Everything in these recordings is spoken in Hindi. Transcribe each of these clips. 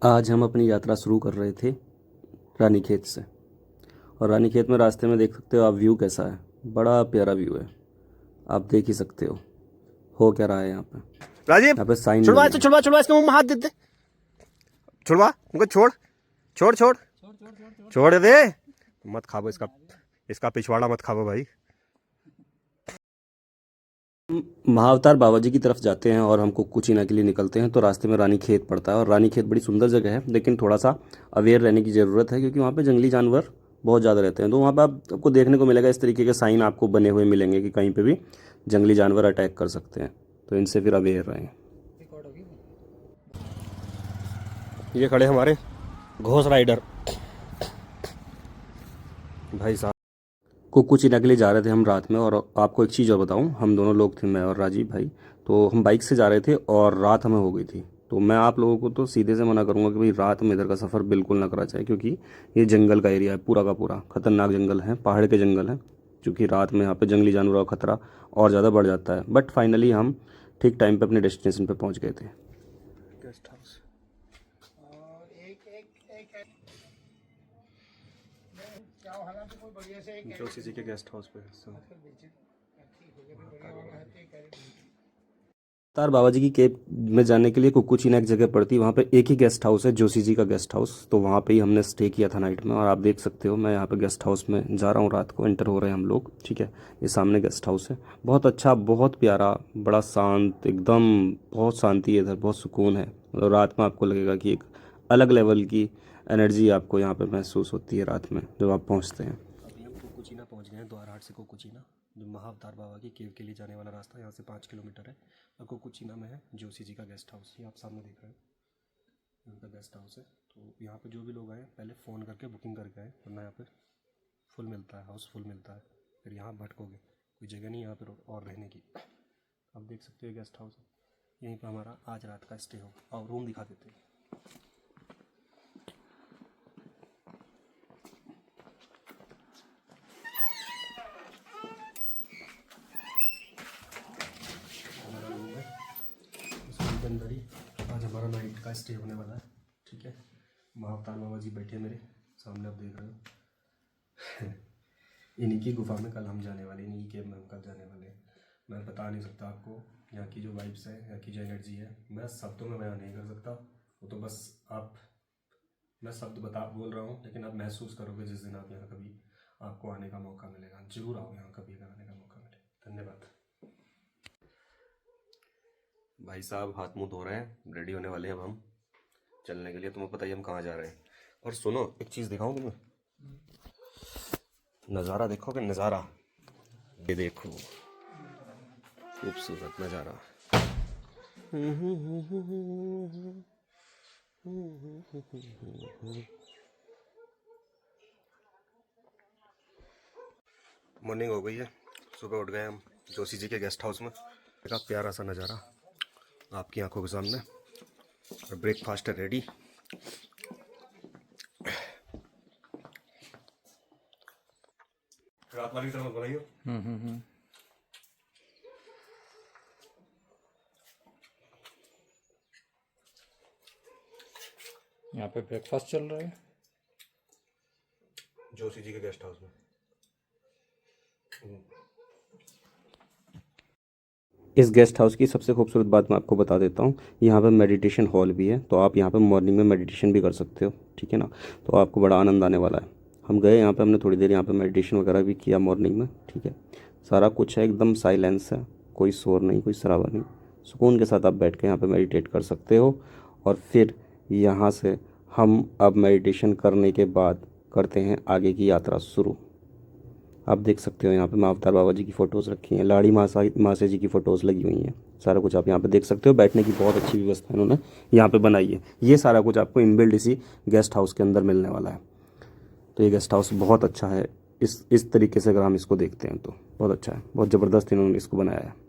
आज हम अपनी यात्रा शुरू कर रहे थे रानीखेत से। और रानीखेत में रास्ते में देख सकते हो आप व्यू कैसा है। बड़ा प्यारा व्यू है, आप देख ही सकते हो क्या रहा है यहाँ पे। राजीव यहाँ पे साइन छुड़वा लगे हैं। छुड़वा छुड़वा इसके मुंह में हाथ दे दे। छुड़वा उनको छोड़ छोड़ छोड़ छोड़ दे। मत खाबो इसका पिछवाड़ा मत खाबो भाई। हम महाअवतार बाबा जी की तरफ जाते हैं और हमको कुचीना के लिए निकलते हैं, तो रास्ते में रानीखेत पड़ता है। और रानीखेत बड़ी सुंदर जगह है, लेकिन थोड़ा सा अवेयर रहने की ज़रूरत है क्योंकि वहाँ पे जंगली जानवर बहुत ज़्यादा रहते हैं। तो वहाँ पे आपको देखने को मिलेगा इस तरीके के साइन आपको बने हुए मिलेंगे कि कहीं पे भी जंगली जानवर अटैक कर सकते हैं, तो इनसे फिर अवेयर रहें। ये खड़े हमारे घोष राइडर भाई साहब। कुचीना के लिए जा रहे थे हम रात में। और आपको एक चीज़ और बताऊं, हम दोनों लोग थे, मैं और राजीव भाई। तो हम बाइक से जा रहे थे और रात हमें हो गई थी। तो मैं आप लोगों को तो सीधे से मना करूंगा कि भाई रात में इधर का सफ़र बिल्कुल ना करा जाए, क्योंकि ये जंगल का एरिया है, पूरा का पूरा खतरनाक जंगल है, पहाड़ के जंगल है। क्योंकि रात में यहाँ पे जंगली जानवरों का खतरा और ज़्यादा बढ़ जाता है। बट फाइनली हम ठीक टाइम पे अपने डेस्टिनेशन पे पहुँच गए थे। गेस्ट हाउस जोशी जी के गेस्ट हाउस पे तार बाबा जी की केव में जाने के लिए कुकुचीना एक जगह पड़ती है, वहाँ पे एक ही गेस्ट हाउस है, जोशी जी का गेस्ट हाउस। तो वहाँ पे ही हमने स्टे किया था नाइट में। और आप देख सकते हो मैं यहाँ पे गेस्ट हाउस में जा रहा हूँ, रात को एंटर हो रहे हैं हम लोग। ठीक है, ये सामने गेस्ट हाउस है, बहुत अच्छा, बहुत प्यारा, बड़ा शांत एकदम, बहुत शांति है इधर, बहुत सुकून है। और रात में आपको लगेगा कि एक अलग लेवल की एनर्जी आपको यहाँ पर महसूस होती है रात में जब आप पहुँचते हैं। अभी हम कुकुचीना पहुंच गए हैं, द्वारहाट से कुकुचीना, जो महाअवतार बाबा की केव के लिए जाने वाला रास्ता यहाँ से 5 किलोमीटर है। और कुकुचीना में है जोशी जी का गेस्ट हाउस, ये आप सामने देख रहे हैं, उनका गेस्ट हाउस है। तो यहाँ पे जो भी लोग आए पहले फ़ोन करके बुकिंग करके आए, वरना यहाँ पे फुल मिलता है, हाउस फुल मिलता है, फिर यहाँ भटकोगे, कोई जगह नहीं यहाँ पर और रहने की। आप देख सकते हो गेस्ट हाउस है, यहीं पर हमारा आज रात का स्टे होगा। और रूम दिखा देते हैं। के अंदर ही आज हमारा नाइट का स्टे होने वाला है। ठीक है, महाअवतार बाबा जी बैठे मेरे सामने, आप देख रहे हो। इन्हीं की गुफा में कल हम जाने वाले, इन्हीं की केव में हम कल जाने वाले हैं। मैं बता नहीं सकता आपको यहाँ की जो वाइब्स है, यहाँ की जो एनर्जी है, मैं शब्दों में बयान नहीं कर सकता। वो तो बस मैं शब्द बोल रहा हूँ, लेकिन आप महसूस करोगे जिस दिन आप यहाँ कभी आपको आने का मौका मिलेगा। जरूर आओ यहाँ कभी अगर आने का मौका मिले। धन्यवाद। भाई साहब हाथ मुंह धो रहे हैं, रेडी होने वाले हैं अब हम चलने के लिए। तुम्हें पता ही हम कहाँ जा रहे हैं। और सुनो, एक चीज़ दिखाऊं तुम्हें, नज़ारा देखोगे, नज़ारा ये देखो, खूबसूरत नज़ारा। मॉर्निंग हो गई है, सुबह उठ गए हम जोशी जी के गेस्ट हाउस में। देखा प्यारा सा नज़ारा आपकी आंखों के सामने, और ब्रेकफास्ट है रेडी। रात वाली तरह बनाइयो। यहाँ पे ब्रेकफास्ट चल रहा है जोशी जी के गेस्ट हाउस में। इस गेस्ट हाउस की सबसे खूबसूरत बात मैं आपको बता देता हूँ, यहाँ पे मेडिटेशन हॉल भी है, तो आप यहाँ पे मॉर्निंग में मेडिटेशन भी कर सकते हो। ठीक है ना, तो आपको बड़ा आनंद आने वाला है। हम गए यहाँ पे, हमने थोड़ी देर यहाँ पे मेडिटेशन वगैरह भी किया मॉर्निंग में। ठीक है, सारा कुछ है, एकदम साइलेंस है, कोई शोर नहीं, कोई शराबा नहीं, सुकून के साथ आप बैठ के यहाँ पर मेडिटेट कर सकते हो। और फिर यहाँ से हम अब मेडिटेशन करने के बाद करते हैं आगे की यात्रा शुरू। आप देख सकते हो यहाँ पे महाअवतार बाबा जी की फ़ोटोज़ रखी हैं, लाड़ी मासे जी की फ़ोटोज़ लगी हुई हैं, सारा कुछ आप यहाँ पे देख सकते हो। बैठने की बहुत अच्छी व्यवस्था इन्होंने यहाँ पे बनाई है। ये सारा कुछ आपको इनबिल्ड इसी गेस्ट हाउस के अंदर मिलने वाला है। तो ये गेस्ट हाउस बहुत अच्छा है, इस तरीके से अगर हम इसको देखते हैं तो बहुत अच्छा है, बहुत ज़बरदस्त इन्होंने इसको बनाया है।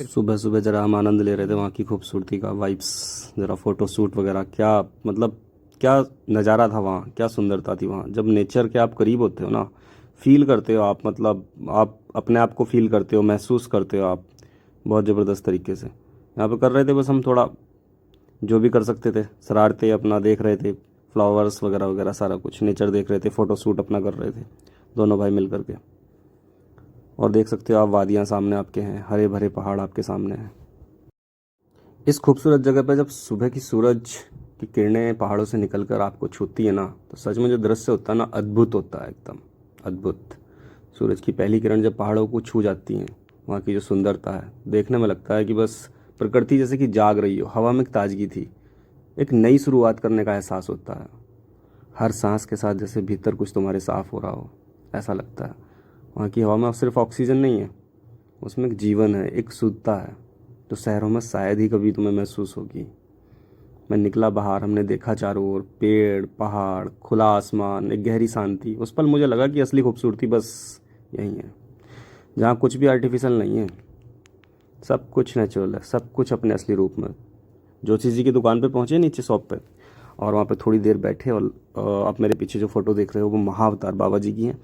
सुबह सुबह ज़रा हम आनंद ले रहे थे वहाँ की खूबसूरती का, वाइब्स, ज़रा फ़ोटो शूट वगैरह, क्या मतलब क्या नज़ारा था वहाँ, क्या सुंदरता थी वहाँ। जब नेचर के आप करीब होते हो ना, फील करते हो आप, मतलब आप अपने आप को फील करते हो, महसूस करते हो आप बहुत ज़बरदस्त तरीके से। यहाँ पे कर रहे थे बस हम थोड़ा जो भी कर सकते थे, शरारते अपना देख रहे थे, फ्लावर्स वगैरह वगैरह सारा कुछ नेचर देख रहे थे, फ़ोटो शूट अपना कर रहे थे दोनों भाई मिल करके। और देख सकते हो आप वादियाँ सामने आपके हैं, हरे भरे पहाड़ आपके सामने हैं। इस खूबसूरत जगह पे जब सुबह की सूरज की किरणें पहाड़ों से निकल कर आपको छूती है ना, तो सच में जो दृश्य होता है ना, अद्भुत होता है, एकदम अद्भुत। सूरज की पहली किरण जब पहाड़ों को छू जाती हैं, वहाँ की जो सुंदरता है, देखने में लगता है कि बस प्रकृति जैसे कि जाग रही हो। हवा में एक ताजगी थी, एक नई शुरुआत करने का एहसास होता है। हर सांस के साथ जैसे भीतर कुछ तुम्हारे साफ हो रहा हो, ऐसा लगता है। वहाँ की हवा में सिर्फ ऑक्सीजन नहीं है, उसमें एक जीवन है, एक शुद्धता है, जो शहरों में शायद ही कभी तुम्हें महसूस होगी। मैं निकला बाहर, हमने देखा चारों ओर पेड़, पहाड़, खुला आसमान, एक गहरी शांति। उस पल मुझे लगा कि असली खूबसूरती बस यही है, जहाँ कुछ भी आर्टिफिशियल नहीं है, सब कुछ नेचुरल है, सब कुछ अपने असली रूप में। जोशी जी की दुकान पे पहुँचे नीचे शॉप पे, और वहाँ पे थोड़ी देर बैठे। और आप मेरे पीछे जो फ़ोटो देख रहे हो वो महाअवतार बाबा जी की हैं।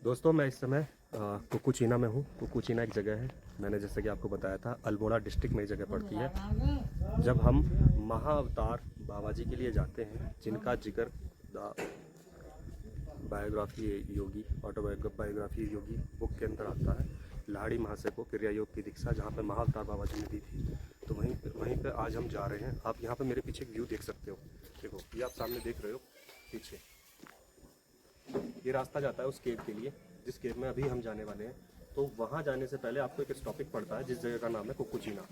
दोस्तों मैं इस समय कुकुचीना में हूँ। कुकुचीना एक जगह है, मैंने जैसे कि आपको बताया था अल्मोड़ा डिस्ट्रिक्ट में ये जगह पड़ती है। जब हम महाअवतार बाबा जी के लिए जाते हैं, जिनका जिक्र the biography Yogi, autobiography Yogi book के अंदर आता है, लाड़ी महाशय को क्रिया योग की दीक्षा जहाँ पे महाअवतार बाबा जी ने दी थी, तो वहीं पे आज हम जा रहे हैं। आप यहाँ पे मेरे पीछे एक व्यू देख सकते हो, देखो ये आप सामने देख रहे हो पीछे, ये रास्ता जाता है उस केव के लिए, जिस केव में अभी हम जाने वाले हैं। तो वहाँ जाने से पहले आपको एक स्टॉपिक पड़ता है, जिस जगह का नाम है कुकुचीना।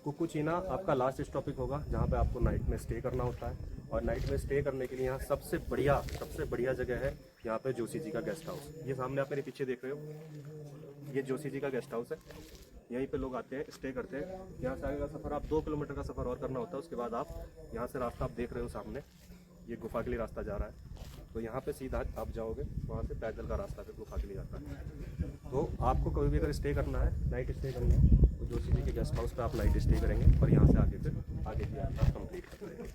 कुकुचीना आपका लास्ट स्टॉपिक होगा, जहाँ पे आपको नाइट में स्टे करना होता है। और नाइट में स्टे करने के लिए यहाँ सबसे बढ़िया जगह है यहाँ पे जोशी जी का गेस्ट हाउस। ये सामने आप मेरे पीछे देख रहे हो, ये जोशी जी का गेस्ट हाउस है। यहीं पे लोग आते हैं, स्टे करते हैं। यहाँ से आगे का सफ़र आप 2 किलोमीटर का सफ़र और करना होता है। उसके बाद आप यहाँ से रास्ता आप देख रहे हो सामने, ये गुफा के लिए रास्ता जा रहा है। तो यहाँ पे सीधा आप जाओगे, वहाँ से पैदल का रास्ता फिर गुफा के लिए जाता है। तो आपको कभी भी अगर स्टे करना है, नाइट स्टे करना है, तो जोशी जी के गेस्ट हाउस पे आप नाइट स्टे करेंगे और यहाँ से आगे फिर आगे की यात्रा कंप्लीट कर लेंगे।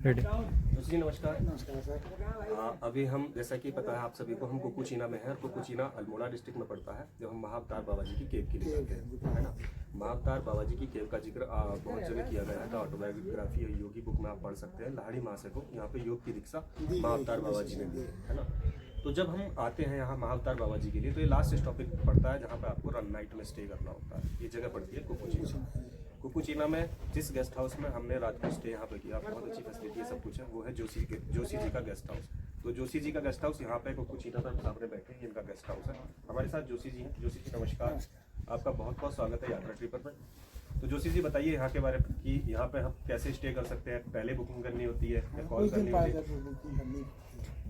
रेडी। जोशी जी नमस्कार। नमस्कार सर। अभी हम, जैसा कि पता है आप सभी को, हम कुकुचीना में हैं। और कुकुचीना अल्मोड़ा डिस्ट्रिक्ट में पड़ता है। जब हम महाअवतार बाबा जी की केव के लिए जाते हैं, है ना। महाअवतार बाबा जी की केव का जिक्र बहुत जगह किया गया है। तो ऑटोबायोग्राफी योगी बुक में आप पढ़ सकते हैं। लाड़ी महाशय को यहाँ पे योग की दीक्षा महाअवतार बाबा जी ने दी है ना। तो जब हम आते हैं यहाँ महाअवतार बाबा जी के लिए, तो ये लास्ट स्टॉपिक पड़ता है, जहाँ पे आपको रन नाइट में स्टे करना होता है। ये जगह पड़ती है कुकुचीना। कुकुचीना में जिस गेस्ट हाउस में हमने रात को स्टे यहाँ पे किया, बहुत अच्छी फैसिलिटी है, सब कुछ है, वो है जोशी जी का गेस्ट हाउस। तो जोशी जी का गेस्ट हाउस यहाँ पे कुकुचीना पर सामने बैठे हैं, इनका गेस्ट हाउस है। हमारे साथ जोशी जी हैं। जोशी जी नमस्कार, आपका बहुत बहुत स्वागत है यात्रा ट्रिपर पर। तो जोशी जी बताइए यहाँ के बारे में कि यहाँ पे हम कैसे स्टे कर सकते हैं, पहले बुकिंग करनी होती है या कॉल करनी होती है?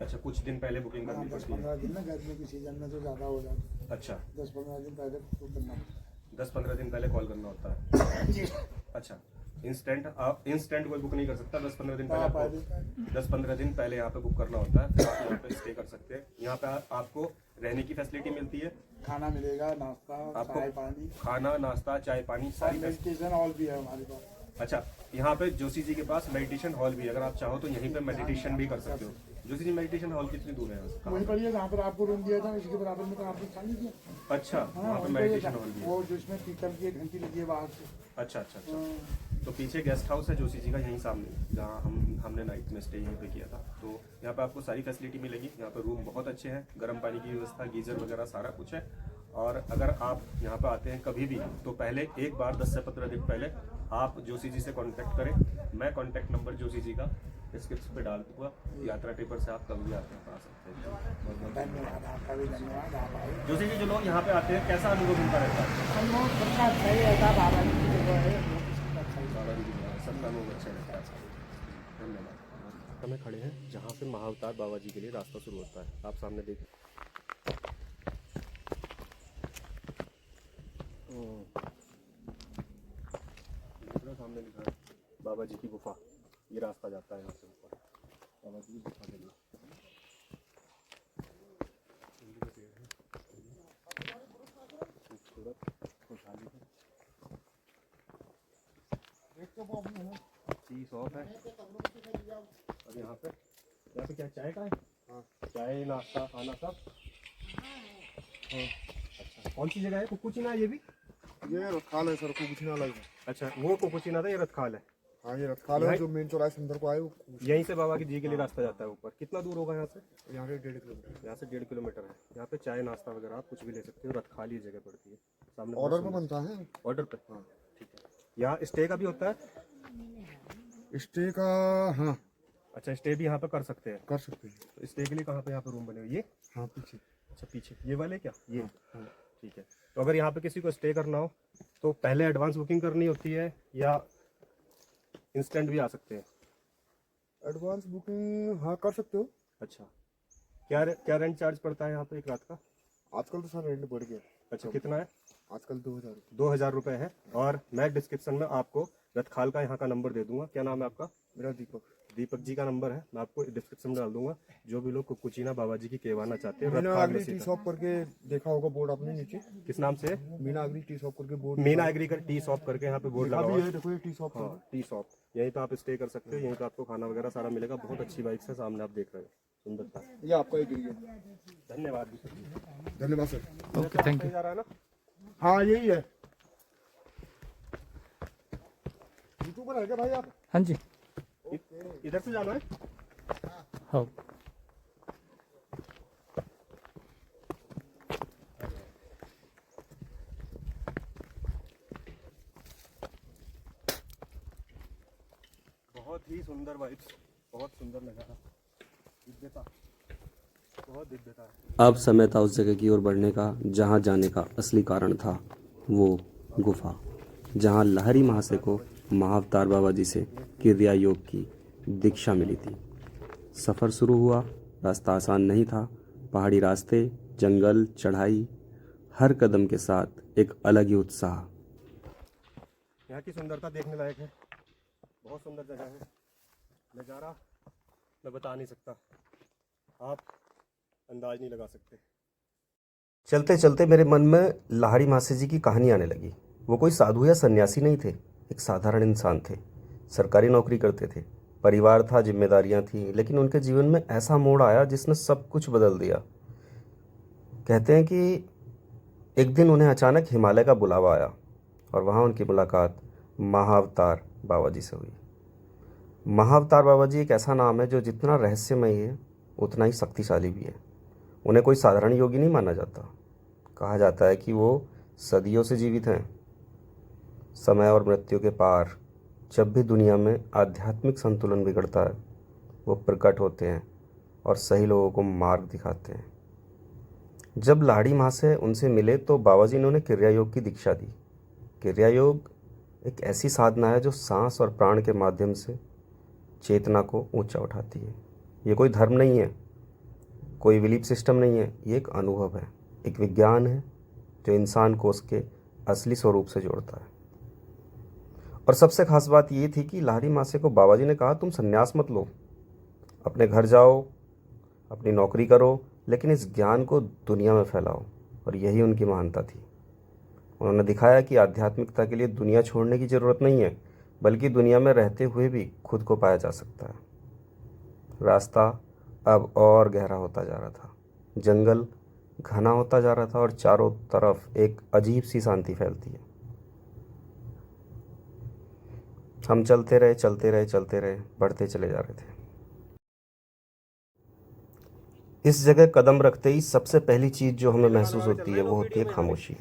अच्छा, कुछ दिन पहले बुकिंग करनी पड़ती है। 10-15 दिन ना, गर्मी की सीजन में तो ज़्यादा हो जाता है। अच्छा, 10-15 दिन पहले तो करना पड़ता 10-15 दिन पहले कॉल करना होता है। अच्छा, इंस्टेंट कोई बुक नहीं कर सकता। 10-15 दिन पहले आपको 10-15 दिन पहले यहाँ पे बुक करना होता है, फिर आप यहाँ पे स्टे कर सकते हैं। यहाँ पे आपको रहने की फैसिलिटी मिलती है, है। खाना मिलेगा, नाश्ता, आपको चाय पानी, खाना, नाश्ता, चाय, पानी सारी मेडिटेशन हॉल भी है हमारे पास। अच्छा, यहाँ पे जोशी जी के पास मेडिटेशन हॉल भी है। अगर आप चाहो तो यहीं पे मेडिटेशन भी कर सकते हो। जोशी जी मेडिटेशन हॉल कितनी दूर है यहाँ वहीं पर ही है जहाँ पर आपको रूम दिया था, इसके बराबर में तो आपने खाली दिया। से? अच्छा, हाँ, वहाँ पे वहीं पर ही मेडिटेशन है। हॉल भी है। वो जिसमें पीतल की एक घंटी लगी है बाहर से। अच्छा अच्छा अच्छा। तो पीछे गेस्ट हाउस है जोशी जी का, यहीं सामने, जहाँ हमने नाइट में स्टे यहीं पे किया था। तो यहाँ पे आपको सारी फैसिलिटी मिलेगी। यहाँ पे रूम बहुत अच्छे हैं, गर्म पानी की व्यवस्था, गीजर वगैरह सारा कुछ है। और अगर आप यहाँ पे आते हैं कभी भी, तो पहले एक बार 10 से 15 दिन पहले आप जोशी जी से कांटेक्ट करें। मैं कांटेक्ट नंबर जोशी जी का डिस्क्रिप्शन पे डाल दूँगा। यात्रा ट्रिपर से आप कभी भी आते हैं, आ सकते हैं। बहुत बहुत धन्यवाद, आपका भी धन्यवाद। आप आए, जोशी जी, जो लोग यहाँ पे आते हैं, कैसा अनुभव उनका रहता है? हम लोग सबका अच्छा ही रहता है। बाबा जी की जगह है, वो भी सबका अच्छा ही। बाबा जी की जगह है, सबका अनुभव अच्छा रहता है। धन्यवाद। हमें खड़े हैं जहाँ से महाअवतार बाबा जी के लिए रास्ता शुरू होता है। आप सामने देख, सामने लिखा है बाबा जी की गुफा। ये रास्ता जाता है यहाँ से ऊपर बाबा जी की गुफा के लिए। खूबसूरत, खुशहाली है। टी शॉप है। और यहाँ पे क्या चाय का है? हाँ, चाय नाश्ता खाना सब। हाँ, अच्छा कौन सी जगह है? कुकुचिना है ये भी? ये रतखाल है सर, कुकुचिना अलग है। अच्छा वो कुकुचिना था, ये रतखाल है। हाँ ये रतखाल है, जो मेन चौराहे से अंदर को आए वो यहीं से बाबा की जी के लिए रास्ता जाता है ऊपर। कितना दूर होगा यहाँ से? यहाँ से 1.5 किलोमीटर। यहाँ से 1.5 किलोमीटर है। यहाँ पे चाय नाश्ता वगैरह आप कुछ भी ले सकते हो। रतखाल ये जगह पड़ती है सामने। ऑर्डर पे बनता है। ऑर्डर पे? हाँ ठीक है। यहाँ स्टे का भी होता है? स्टे का हाँ। अच्छा स्टे भी यहाँ पे कर सकते हैं? कर सकते हैं। तो स्टे के लिए कहाँ पे यहाँ पे रूम बने हुए? ये हाँ पीछे। अच्छा पीछे ये वाले क्या? ये हाँ। ठीक है। तो अगर यहाँ पे किसी को स्टे करना हो तो पहले एडवांस बुकिंग करनी होती है या इंस्टेंट भी आ सकते हैं? एडवांस बुकिंग हाँ कर सकते हो। अच्छा क्या रेंट चार्ज पड़ता है यहाँ पे एक रात का? आजकल तो सर रेंट बढ़ गया। अच्छा कितना है? आजकल 2000 रुपये। 2000 रुपये है। और मैं डिस्क्रिप्शन में आपको रतखाल का यहाँ का नंबर दे दूंगा। क्या नाम है आपका? मेरा दीपक। दीपक जी का नंबर है, मैं आपको डिस्क्रिप्शन में डाल दूंगा। जो भी लोग कुकुचिना बाबा जी की केवाना चाहते हैं मीना रतखाल एग्री में टी सीधा। शॉप करके देखा होगा बोर्ड आपने नीचे। किस नाम से है? मीना एग्री टी शॉप करके बोर्ड। मीना एग्री का टी शॉप करके यहाँ पे बोर्ड लगा हुआ भी है। है, देखो ये टी शॉप। हाँ टी शॉप, यहीं पे आप स्टे कर सकते हो। यहीं पे आपको खाना वगैरह सारा मिलेगा। बहुत अच्छी बाइक है, सामने आप देख रहे हो सुंदरता। ये आपका एक एरिया। धन्यवाद। धन्यवाद सर। Okay thank you. जा रहा है ना? हाँ यही है। यूट्यूबर है क्या भाई आप? हाँ जी। इधर से जाना है? हाँ बहुत ही सुंदर वाइब्स, बहुत सुंदर नज़ारा, दिव्यता, बहुत दिव्यता है। अब समय था उस जगह की ओर बढ़ने का जहाँ जाने का असली कारण था वो गुफा, जहाँ लहरी महाशय को महाअवतार बाबा जी से क्रिया योग की दीक्षा मिली थी। सफ़र शुरू हुआ। रास्ता आसान नहीं था। पहाड़ी रास्ते, जंगल, चढ़ाई, हर कदम के साथ एक अलग ही उत्साह। यहाँ की सुंदरता देखने लायक है। बहुत सुंदर जगह है। नज़ारा मैं बता नहीं सकता, आप अंदाज नहीं लगा सकते। चलते चलते मेरे मन में लाहड़ी मासी जी की कहानी आने लगी। वो कोई साधु या सन्यासी नहीं थे, एक साधारण इंसान थे। सरकारी नौकरी करते थे, परिवार था, जिम्मेदारियां थी, लेकिन उनके जीवन में ऐसा मोड़ आया जिसने सब कुछ बदल दिया। कहते हैं कि एक दिन उन्हें अचानक हिमालय का बुलावा आया और वहाँ उनकी मुलाकात महाअवतार बाबा जी से हुई। महाअवतार बाबा जी एक ऐसा नाम है जो जितना रहस्यमय है उतना ही शक्तिशाली भी है। उन्हें कोई साधारण योगी नहीं माना जाता। कहा जाता है कि वो सदियों से जीवित हैं। समय और मृत्यु के पार जब भी दुनिया में आध्यात्मिक संतुलन बिगड़ता है वो प्रकट होते हैं और सही लोगों को मार्ग दिखाते हैं। जब लाहड़ी माँ से उनसे मिले तो बाबा जी ने उन्हें क्रिया योग की दीक्षा दी। क्रिया योग एक ऐसी साधना है जो सांस और प्राण के माध्यम से चेतना को ऊंचा उठाती है। ये कोई धर्म नहीं है, कोई बिलीफ सिस्टम नहीं है, ये एक अनुभव है, एक विज्ञान है जो इंसान को उसके असली स्वरूप से जोड़ता है। और सबसे खास बात ये थी कि लाहड़ी मासे को बाबा जी ने कहा तुम संन्यास मत लो, अपने घर जाओ, अपनी नौकरी करो, लेकिन इस ज्ञान को दुनिया में फैलाओ। और यही उनकी महानता थी। उन्होंने दिखाया कि आध्यात्मिकता के लिए दुनिया छोड़ने की ज़रूरत नहीं है, बल्कि दुनिया में रहते हुए भी खुद को पाया जा सकता है। रास्ता अब और गहरा होता जा रहा था, जंगल घना होता जा रहा था और चारों तरफ एक अजीब सी शांति फैलती है। हम चलते रहे, बढ़ते चले जा रहे थे। इस जगह कदम रखते ही सबसे पहली चीज़ जो हमें महसूस होती है वो होती है खामोशी।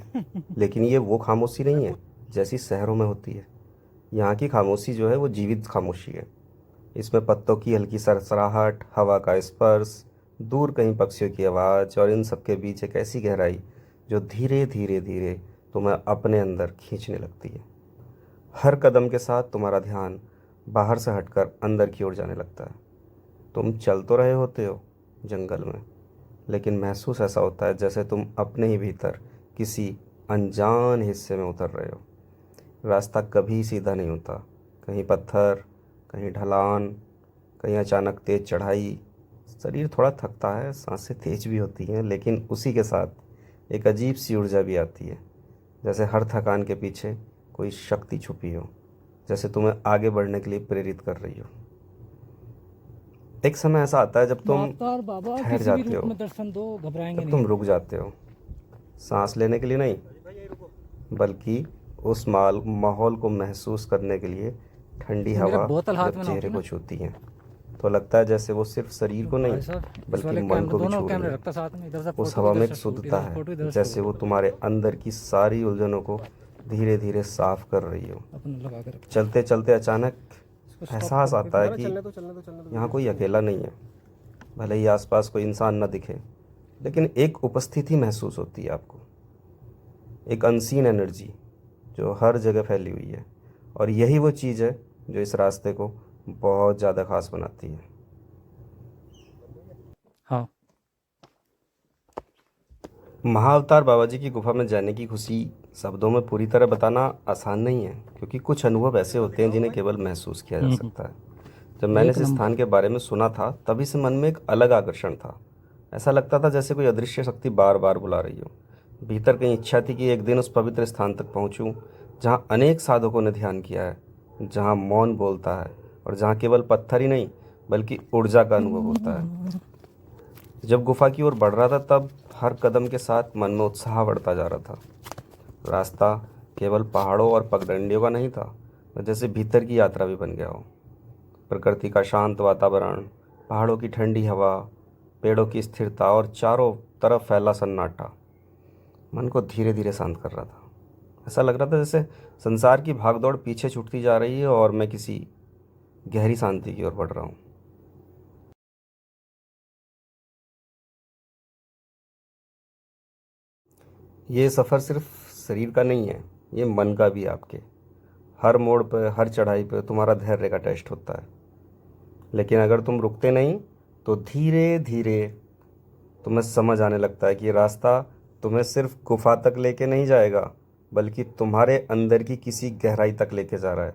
लेकिन ये वो खामोशी नहीं है जैसी शहरों में होती है। यहाँ की खामोशी जो है वो जीवित खामोशी है। इसमें पत्तों की हल्की सरसराहट, हवा का स्पर्श, दूर कहीं पक्षियों की आवाज़ और इन सब के बीच एक ऐसी गहराई जो धीरे धीरे तुम्हें अपने अंदर खींचने लगती है। हर कदम के साथ तुम्हारा ध्यान बाहर से हटकर अंदर की ओर जाने लगता है। तुम चल तो रहे होते हो जंगल में, लेकिन महसूस ऐसा होता है जैसे तुम अपने ही भीतर किसी अनजान हिस्से में उतर रहे हो। रास्ता कभी सीधा नहीं होता, कहीं पत्थर, कहीं ढलान, कहीं अचानक तेज चढ़ाई। शरीर थोड़ा थकता है, सांसें तेज भी होती हैं, लेकिन उसी के साथ एक अजीब सी ऊर्जा भी आती है, जैसे हर थकान के पीछे कोई शक्ति छुपी हो। जैसे तुम्हें आगे बढ़ने के लिए प्रेरित कर रही हो। एक समय ऐसा आता है जब तुम अवतार बाबा ठहर किसी भी जाते रूप हो, में दर्शन दो, घबराएंगे तब नहीं। तुम रुक जाते हो, सांस लेने के लिए नहीं, बल्कि उस माहौल को महसूस करने के लिए। ठंडी तो मेरा हवा बोतल हाथ जब में ना चेहरे होती को ना। छूती है तो लगता है जैसे वो सिर्फ शरीर को भाई नहीं साहब, इस बल्कि वाले मन कैमरे, को भी दोनों छू रही कैमरे है। रखता साथ में, इधर से उस फोटो हवा इधर में से एक शूट, शुद्धता इधर से है, फोटो इधर से जैसे शूट। वो तुम्हारे अंदर की सारी उलझनों को धीरे धीरे साफ कर रही हो। अपने लगा के रखो। चलते चलते अचानक इसको stop एहसास करके आता है कि चलने दो चलने दो। यहाँ कोई अकेला नहीं है। भले ही आसपास कोई इंसान न दिखे, लेकिन एक उपस्थिति महसूस होती है आपको, एक अनसीन एनर्जी जो हर जगह फैली हुई है। और यही वो चीज़ है जो इस रास्ते को बहुत ज़्यादा खास बनाती है। हाँ, महाअवतार बाबा जी की गुफा में जाने की खुशी शब्दों में पूरी तरह बताना आसान नहीं है, क्योंकि कुछ अनुभव ऐसे होते हैं जिन्हें केवल महसूस किया जा सकता है। जब मैंने इस स्थान के बारे में सुना था तभी से मन में एक अलग आकर्षण था। ऐसा लगता था जैसे कोई अदृश्य शक्ति बार बार बुला रही हो। भीतर कहीं इच्छा थी कि एक दिन उस पवित्र स्थान तक पहुंचूं, जहां अनेक साधकों ने ध्यान किया है, जहां मौन बोलता है और जहां केवल पत्थर ही नहीं बल्कि ऊर्जा का अनुभव होता है। जब गुफा की ओर बढ़ रहा था तब हर कदम के साथ मन में उत्साह बढ़ता जा रहा था। रास्ता केवल पहाड़ों और पगडंडियों का नहीं था, जैसे भीतर की यात्रा भी बन गया हो। प्रकृति का शांत वातावरण, पहाड़ों की ठंडी हवा, पेड़ों की स्थिरता और चारों तरफ फैला सन्नाटा मन को धीरे धीरे शांत कर रहा था। ऐसा लग रहा था जैसे संसार की भागदौड़ पीछे छूटती जा रही है और मैं किसी गहरी शांति की ओर बढ़ रहा हूँ। ये सफ़र सिर्फ शरीर का नहीं है, ये मन का भी। आपके हर मोड़ पर, हर चढ़ाई पर तुम्हारा धैर्य का टेस्ट होता है। लेकिन अगर तुम रुकते नहीं तो धीरे धीरे तुम्हें समझ आने लगता है कि ये रास्ता तुम्हें सिर्फ गुफा तक लेके नहीं जाएगा, बल्कि तुम्हारे अंदर की किसी गहराई तक लेके जा रहा है।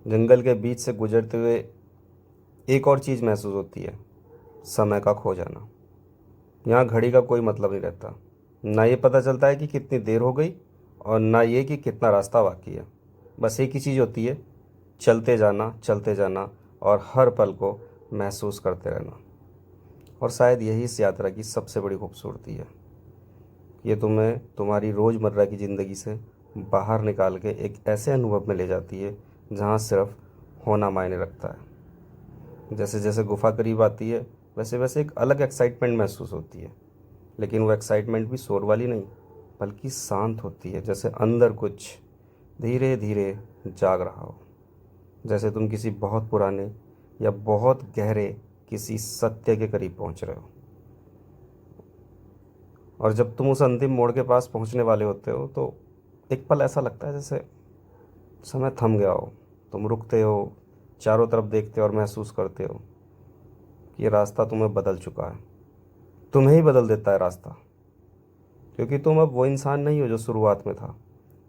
जंगल के बीच से गुजरते हुए एक और चीज़ महसूस होती है, समय का खो जाना। यहाँ घड़ी का कोई मतलब नहीं रहता, ना ये पता चलता है कि कितनी देर हो गई और ना ये कि कितना रास्ता बाकी है। बस एक ही चीज़ होती है, चलते जाना और हर पल को महसूस करते रहना। और शायद यही इस यात्रा की सबसे बड़ी खूबसूरती है। ये तुम्हें तुम्हारी रोज़मर्रा की ज़िंदगी से बाहर निकाल के एक ऐसे अनुभव में ले जाती है जहाँ सिर्फ होना मायने रखता है। जैसे जैसे गुफा करीब आती है वैसे वैसे एक अलग एक्साइटमेंट महसूस होती है, लेकिन वो एक्साइटमेंट भी शोर वाली नहीं बल्कि शांत होती है, जैसे अंदर कुछ धीरे धीरे जाग रहा हो, जैसे तुम किसी बहुत पुराने या बहुत गहरे किसी सत्य के करीब पहुंच रहे हो। और जब तुम उस अंतिम मोड़ के पास पहुंचने वाले होते हो तो एक पल ऐसा लगता है जैसे समय थम गया हो। तुम रुकते हो, चारों तरफ देखते हो और महसूस करते हो कि ये रास्ता तुम्हें बदल चुका है। तुम्हें ही बदल देता है रास्ता, क्योंकि तुम अब वो इंसान नहीं हो जो शुरुआत में था।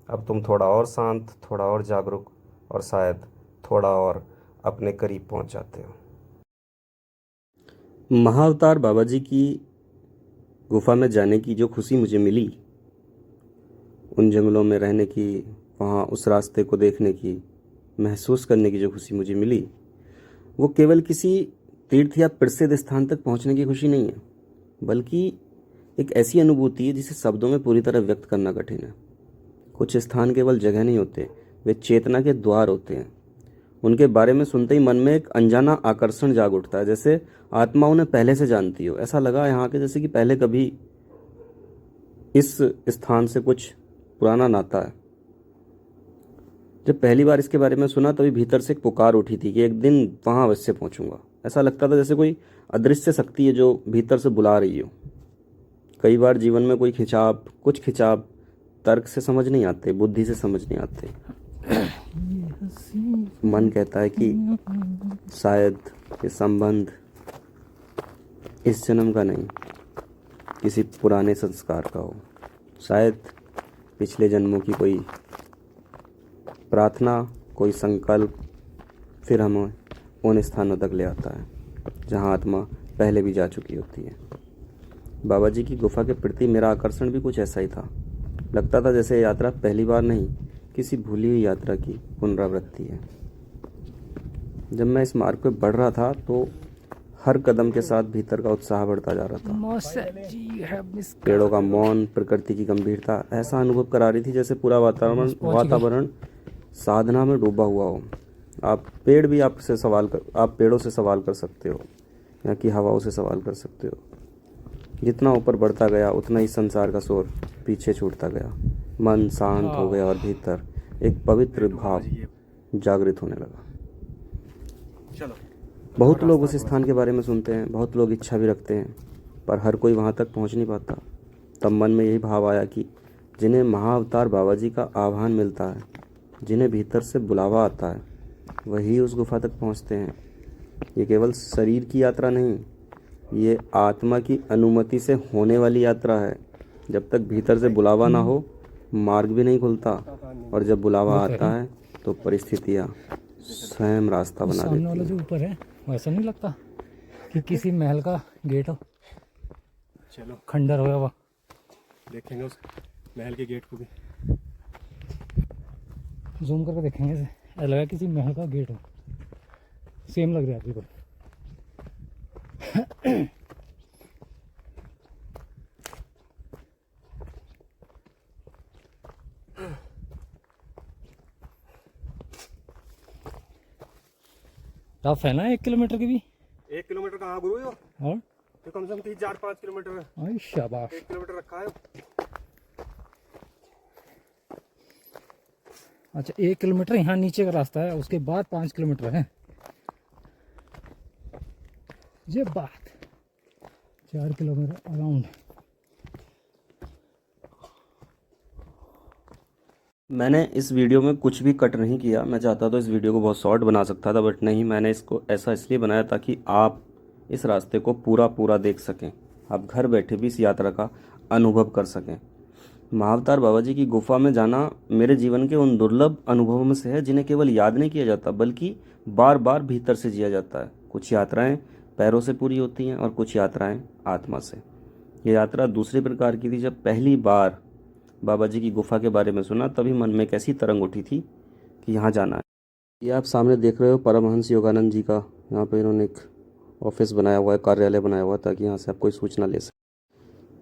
अब तुम थोड़ा और शांत, थोड़ा और जागरूक और शायद थोड़ा और अपने करीब पहुंच जाते हो। महाअवतार बाबा जी की गुफा में जाने की जो खुशी मुझे मिली, उन जंगलों में रहने की, वहाँ उस रास्ते को देखने की, महसूस करने की जो खुशी मुझे मिली, वो केवल किसी तीर्थ या प्रसिद्ध स्थान तक पहुँचने की खुशी नहीं है, बल्कि एक ऐसी अनुभूति है जिसे शब्दों में पूरी तरह व्यक्त करना कठिन है। कुछ स्थान केवल जगह नहीं होते, वे चेतना के द्वार होते हैं। उनके बारे में सुनते ही मन में एक अनजाना आकर्षण जाग उठता है, जैसे आत्मा उन्हें पहले से जानती हो। ऐसा लगा यहाँ के जैसे कि पहले कभी इस स्थान से कुछ पुराना नाता है। जब पहली बार इसके बारे में सुना तभी भीतर से एक पुकार उठी थी कि एक दिन वहाँ अवश्य पहुँचूंगा। ऐसा लगता था जैसे कोई अदृश्य शक्ति है जो भीतर से बुला रही हो। कई बार जीवन में कुछ खिंचाव तर्क से समझ नहीं आते, बुद्धि से समझ नहीं आते। मन कहता है कि शायद ये संबंध इस जन्म का नहीं, किसी पुराने संस्कार का हो। शायद पिछले जन्मों की कोई प्रार्थना, कोई संकल्प फिर हमें उन स्थानों तक ले आता है जहाँ आत्मा पहले भी जा चुकी होती है। बाबा जी की गुफा के प्रति मेरा आकर्षण भी कुछ ऐसा ही था। लगता था जैसे यात्रा पहली बार नहीं, किसी भूली हुई यात्रा की पुनरावृत्ति है। जब मैं इस मार्ग पर बढ़ रहा था तो हर कदम के साथ भीतर का उत्साह बढ़ता जा रहा था। पेड़ों का मौन, प्रकृति की गंभीरता ऐसा अनुभव करा रही थी जैसे पूरा वातावरण साधना में डूबा हुआ हो। आप पेड़ों से सवाल कर सकते हो, यहाँ की हवाओं से सवाल कर सकते हो। जितना ऊपर बढ़ता गया उतना ही संसार का शोर पीछे छूटता गया। मन शांत हो गया और भीतर एक पवित्र भाव जागृत होने लगा। बहुत लोग उस स्थान के बारे में सुनते हैं, बहुत लोग इच्छा भी रखते हैं, पर हर कोई वहाँ तक पहुँच नहीं पाता। तब मन में यही भाव आया कि जिन्हें महाअवतार बाबा जी का आह्वान मिलता है, जिन्हें भीतर से बुलावा आता है, वही उस गुफा तक पहुँचते हैं। ये केवल शरीर की यात्रा नहीं, ये आत्मा की अनुमति से होने वाली यात्रा है। जब तक भीतर से बुलावा ना हो, मार्ग भी नहीं खुलता, और जब बुलावा आता है तो परिस्थितियाँ स्वयं रास्ता बना देती सामने वाला जो ऊपर है वैसा नहीं लगता कि किसी महल का गेट हो, चलो खंडर होया हुआ। देखेंगे उस महल के गेट को भी। जूम करके देखेंगे, ऐसा लगा किसी महल का गेट हो, सेम लग रहा है बिल्कुल। टफ है ना 1 किलोमीटर की भी। 1 किलोमीटर कहाँ गुरु हो? और तो कम से कम 3-4-5 किलोमीटर आई शाबाश। 1 किलोमीटर रखा है। अच्छा 1 किलोमीटर यहाँ नीचे का रास्ता है, उसके बाद 5 किलोमीटर है। ये बात 4 किलोमीटर अराउंड। मैंने इस वीडियो में कुछ भी कट नहीं किया। मैं चाहता तो इस वीडियो को बहुत शॉर्ट बना सकता था, बट नहीं, मैंने इसको ऐसा इसलिए बनाया ताकि आप इस रास्ते को पूरा देख सकें, आप घर बैठे भी इस यात्रा का अनुभव कर सकें। महाअवतार बाबा जी की गुफा में जाना मेरे जीवन के उन दुर्लभ अनुभवों में से है जिन्हें केवल याद नहीं किया जाता, बल्कि बार बार भीतर से जिया जाता है। कुछ यात्राएं पैरों से पूरी होती हैं और कुछ यात्राएं आत्मा से। ये यात्रा दूसरे प्रकार की थी। जब पहली बार बाबा जी की गुफा के बारे में सुना, तभी मन में एक ऐसी तरंग उठी थी कि यहाँ जाना है। ये आप सामने देख रहे हो परमहंस योगानंद जी का, यहाँ पे इन्होंने एक ऑफिस बनाया हुआ है, कार्यालय बनाया हुआ है, ताकि यहाँ से आप कोई सूचना ले सकें।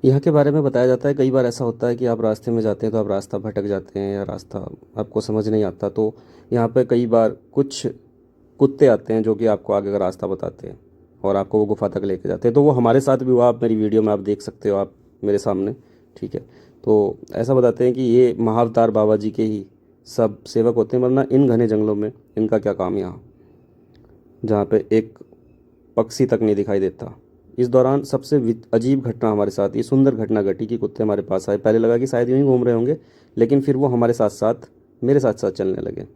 यहाँ के बारे में बताया जाता है, कई बार ऐसा होता है कि आप रास्ते में जाते हैं तो आप रास्ता भटक जाते हैं या रास्ता आपको समझ नहीं आता, तो यहाँ पर कई बार कुछ कुत्ते आते हैं जो कि आपको आगे का रास्ता बताते हैं और आपको वो गुफा तक लेके जाते हैं। तो वो हमारे साथ भी हुआ, आप मेरी वीडियो में आप देख सकते हो, आप मेरे सामने, ठीक है। तो ऐसा बताते हैं कि ये महाअवतार बाबा जी के ही सब सेवक होते हैं, वरना इन घने जंगलों में इनका क्या काम यहाँ, जहाँ पे एक पक्षी तक नहीं दिखाई देता। इस दौरान सबसे अजीब घटना हमारे साथ, ये सुंदर घटना घटी कि कुत्ते हमारे पास आए। पहले लगा कि शायद यूँ ही घूम रहे होंगे, लेकिन फिर वो हमारे साथ साथ मेरे साथ साथ चलने लगे।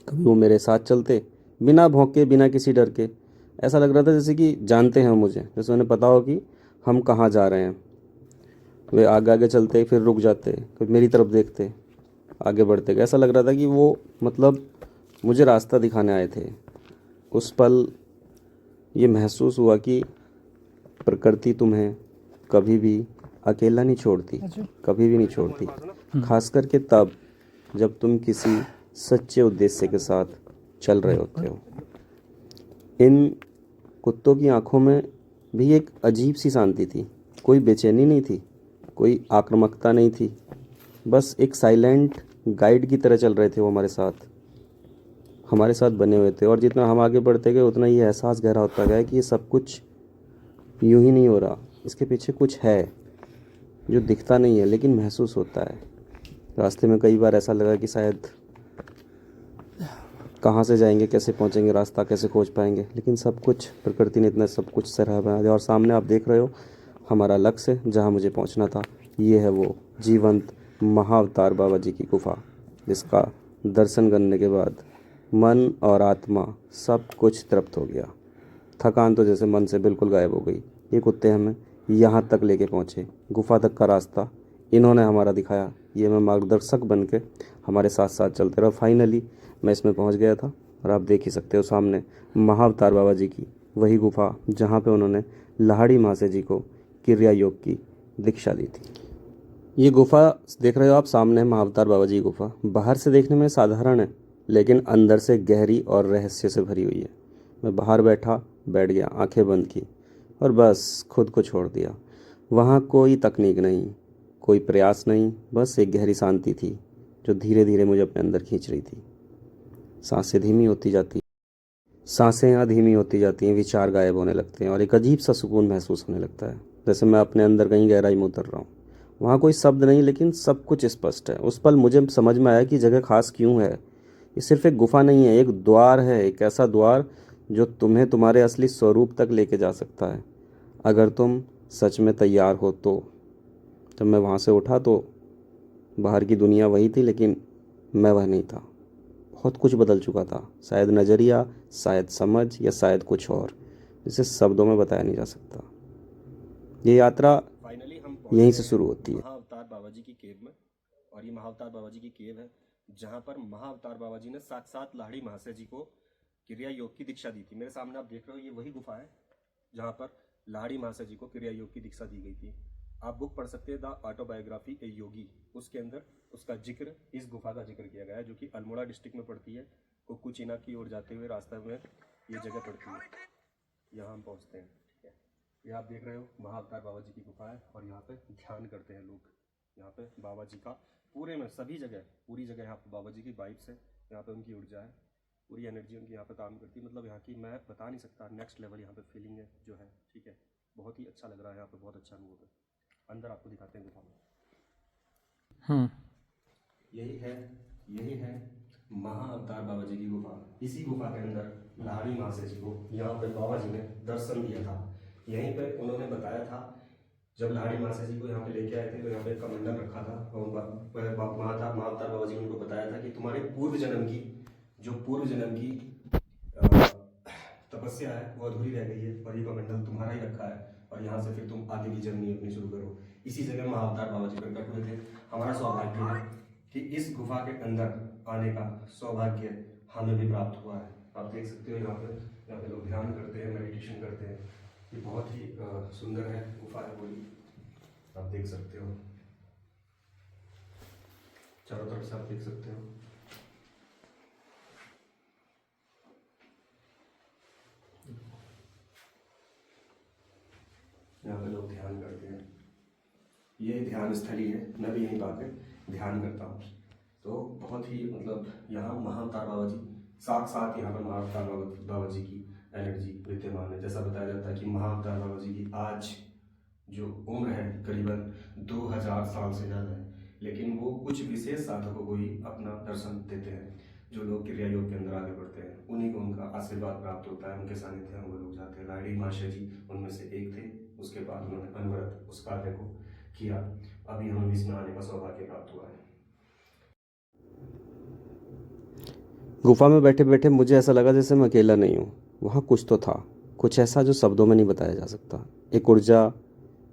कभी वो मेरे साथ चलते बिना भौंके, बिना किसी डर के। ऐसा लग रहा था जैसे कि जानते हैं मुझे, जैसे उन्हें पता हो कि हम कहाँ जा रहे हैं। वे आगे आगे चलते, फिर रुक जाते, फिर मेरी तरफ देखते, आगे बढ़ते गए। ऐसा लग रहा था कि वो मतलब मुझे रास्ता दिखाने आए थे। उस पल ये महसूस हुआ कि प्रकृति तुम्हें कभी भी अकेला नहीं छोड़ती, कभी भी नहीं छोड़ती, खास करके तब जब तुम किसी सच्चे उद्देश्य के साथ चल रहे होते हो। इन कुत्तों की आंखों में भी एक अजीब सी शांति थी। कोई बेचैनी नहीं थी, कोई आक्रामकता नहीं थी, बस एक साइलेंट गाइड की तरह चल रहे थे। वो हमारे साथ बने हुए थे, और जितना हम आगे बढ़ते गए उतना ये एहसास गहरा होता गया कि ये सब कुछ यूं ही नहीं हो रहा, इसके पीछे कुछ है जो दिखता नहीं है लेकिन महसूस होता है। रास्ते में कई बार ऐसा लगा कि शायद कहाँ से जाएंगे, कैसे पहुँचेंगे, रास्ता कैसे खोज पाएंगे, लेकिन सब कुछ प्रकृति ने इतना सब कुछ सरहा बना दिया। और सामने आप देख रहे हो हमारा लक्ष्य, जहाँ मुझे पहुँचना था, ये है वो जीवंत महाअवतार बाबा जी की गुफा, जिसका दर्शन करने के बाद मन और आत्मा सब कुछ तृप्त हो गया। थकान तो जैसे मन से बिल्कुल गायब हो गई। ये कुत्ते हमें यहाँ तक लेके पहुँचे, गुफा तक का रास्ता इन्होंने हमारा दिखाया। ये मैं मार्गदर्शक बन के हमारे साथ साथ चलते रहा। फाइनली मैं इसमें पहुँच गया था, और आप देख ही सकते हो सामने महाअवतार बाबा जी की वही गुफा जहाँ पे उन्होंने लाहड़ी मासे जी को क्रिया योग की दीक्षा दी थी। ये गुफ़ा देख रहे हो आप, सामने है महाअवतार बाबा जी की गुफ़ा। बाहर से देखने में साधारण है, लेकिन अंदर से गहरी और रहस्य से भरी हुई है। मैं बाहर बैठ गया, आंखें बंद की और बस खुद को छोड़ दिया। वहाँ कोई तकनीक नहीं, कोई प्रयास नहीं, बस एक गहरी शांति थी जो धीरे धीरे मुझे अपने अंदर खींच रही थी। सांसें धीमी होती जाती सांसें यहाँ धीमी होती जाती हैं, विचार गायब होने लगते हैं और एक अजीब सा सुकून महसूस होने लगता है, जैसे मैं अपने अंदर कहीं गहराई में उतर रहा हूँ। वहाँ कोई शब्द नहीं, लेकिन सब कुछ स्पष्ट है। उस पल मुझे समझ में आया कि जगह खास क्यों है। ये सिर्फ एक गुफा नहीं है, एक द्वार है, एक ऐसा द्वार जो तुम्हें तुम्हारे असली स्वरूप तक लेके जा सकता है, अगर तुम सच में तैयार हो तो। जब मैं वहाँ से उठा तो बाहर की दुनिया वही थी, लेकिन मैं वह नहीं था। बहुत कुछ बदल चुका था, शायद नज़रिया, शायद समझ, या शायद कुछ और जिसे शब्दों में बताया नहीं जा सकता। ये यात्रा फाइनली हम यहीं से शुरू होती है। महाअवतार बाबा जी की केव में। और ये महाअवतार बाबा जी की केव है, जहाँ पर महाअवतार बाबा जी ने साक्षात लाहिड़ी महाशय जी को क्रिया योग की दीक्षा दी थी। मेरे सामने आप देख रहे हो, ये वही गुफा है जहाँ पर लाहिड़ी महाशय जी को क्रिया योग की दीक्षा दी गई थी। आप बुक पढ़ सकते हैं, द ऑटोबायोग्राफी ए योगी। उसके अंदर उसका जिक्र, इस गुफा का जिक्र किया गया है, जो कि अल्मोड़ा डिस्ट्रिक्ट में पड़ती है। कुकुचिना की ओर जाते हुए रास्ते में ये जगह पड़ती है। यहाँ हम पहुँचते हैं, ठीक है। ये आप देख रहे हो महाअवतार बाबा जी की गुफा है, और यहाँ पे ध्यान करते हैं लोग। यहाँ पे बाबा जी का पूरे में सभी जगह, पूरी जगह यहाँ पे बाबा जी की वाइब्स है, यहाँ पे उनकी ऊर्जा है, पूरी एनर्जी उनकी यहाँ पे काम करती है। मतलब यहाँ की मैं बता नहीं सकता, नेक्स्ट लेवल यहाँ पे फीलिंग है जो है, ठीक है। बहुत ही अच्छा लग रहा है यहाँ पे, बहुत अच्छा अनुभव है। अंदर आपको दिखाते हैं गुफा में। यही है महाअवतार बाबा जी की गुफा। इसी गुफा के अंदर लाहिड़ी महाशय जी को यहाँ पे बाबा जी ने दर्शन दिया था। यहीं पे उन्होंने बताया था, जब लाहिड़ी महाशय जी को यहाँ पे लेके आए थे तो यहाँ पे एक कमंडल रखा था, और महाअवतार बाबा जी ने उनको बताया था कि तुम्हारे पूर्व जन्म की तपस्या है वो अधूरी रह गई है, और ये कमंडल तुम्हारा ही रखा है, और यहाँ से फिर तुम आगे की जर्नी अपनी शुरू करो। इसी जगह महाअवतार बाबा जी प्रकट हुए थे। हमारा सौभाग्य है कि इस गुफा के अंदर आने का सौभाग्य हमें भी प्राप्त हुआ है। आप देख सकते हो यहाँ पे लोग ध्यान करते हैं, मेडिटेशन करते हैं। ये बहुत ही सुंदर है, गुफा है पूरी, आप देख सकते हो। चारों तरफ से आप देख सकते हो। यहाँ पे लोग ध्यान करते हैं, ये ध्यान स्थली है, मैं भी यहीं आकर ध्यान करता हूँ। तो बहुत ही मतलब यहाँ महाअवतार बाबा जी, साथ यहाँ पर महाअवतार बाबा जी की एनर्जी विद्यमान है। जैसा बताया जाता है कि महाअवतार बाबा जी की आज जो उम्र है करीबन 2000 साल से ज़्यादा है, लेकिन वो कुछ विशेष साधकों को ही अपना दर्शन देते हैं। जो लोग क्रिया योग के अंदर आगे बढ़ते हैं, उन्हीं को उनका आशीर्वाद प्राप्त होता है, उनके सानिध्य में वो लोग जाते हैं। लाहिड़ी महाशय जी उनमें से एक थे। उसके बाद उन्होंने अनवरत उस कार्य को किया। अभी हमें भी इसमें आने का सौभाग्य प्राप्त हुआ है। गुफा में बैठे बैठे मुझे ऐसा लगा जैसे मैं अकेला नहीं हूँ। वहाँ कुछ तो था, कुछ ऐसा जो शब्दों में नहीं बताया जा सकता। एक ऊर्जा,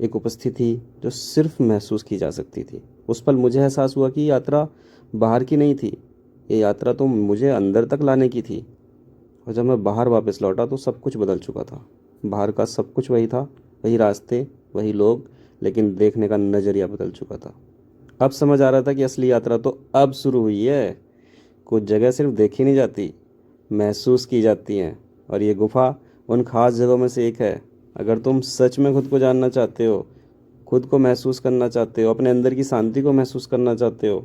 एक उपस्थिति जो सिर्फ महसूस की जा सकती थी। उस पल मुझे एहसास हुआ कि यात्रा बाहर की नहीं थी, ये यात्रा तो मुझे अंदर तक लाने की थी। और जब मैं बाहर वापस लौटा तो सब कुछ बदल चुका था। बाहर का सब कुछ वही था, वही रास्ते, वही लोग, लेकिन देखने का नज़रिया बदल चुका था। अब समझ आ रहा था कि असली यात्रा तो अब शुरू हुई है। कुछ जगह सिर्फ देखी नहीं जाती, महसूस की जाती हैं, और ये गुफा उन खास जगहों में से एक है। अगर तुम सच में खुद को जानना चाहते हो, खुद को महसूस करना चाहते हो, अपने अंदर की शांति को महसूस करना चाहते हो,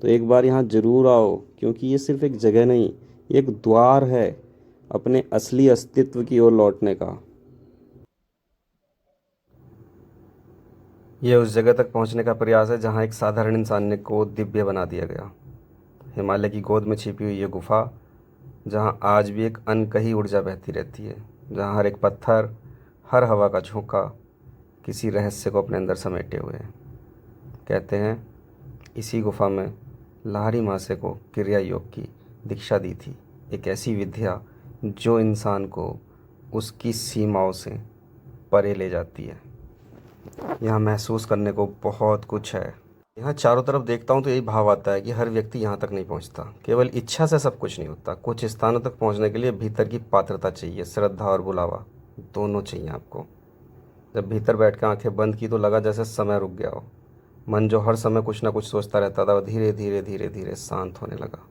तो एक बार यहाँ ज़रूर आओ, क्योंकि ये सिर्फ एक जगह नहीं, ये एक द्वार है अपने असली अस्तित्व की ओर लौटने का। यह उस जगह तक पहुँचने का प्रयास है जहाँ एक साधारण इंसान को दिव्य बना दिया गया। हिमालय की गोद में छिपी हुई ये गुफा, जहाँ आज भी एक अनकही ऊर्जा बहती रहती है, जहाँ हर एक पत्थर, हर हवा का झोंका किसी रहस्य को अपने अंदर समेटे हुए है। कहते हैं इसी गुफा में लाहिड़ी महाशय को क्रिया योग की दीक्षा दी थी, एक ऐसी विद्या जो इंसान को उसकी सीमाओं से परे ले जाती है। यहाँ महसूस करने को बहुत कुछ है। यहाँ चारों तरफ देखता हूँ तो यही भाव आता है कि हर व्यक्ति यहाँ तक नहीं पहुँचता। केवल इच्छा से सब कुछ नहीं होता। कुछ स्थानों तक पहुँचने के लिए भीतर की पात्रता चाहिए, श्रद्धा और बुलावा दोनों चाहिए आपको। जब भीतर बैठ के आंखें बंद की तो लगा जैसे समय रुक गया हो। मन जो हर समय कुछ ना कुछ सोचता रहता था वो धीरे धीरे धीरे धीरे शांत होने लगा।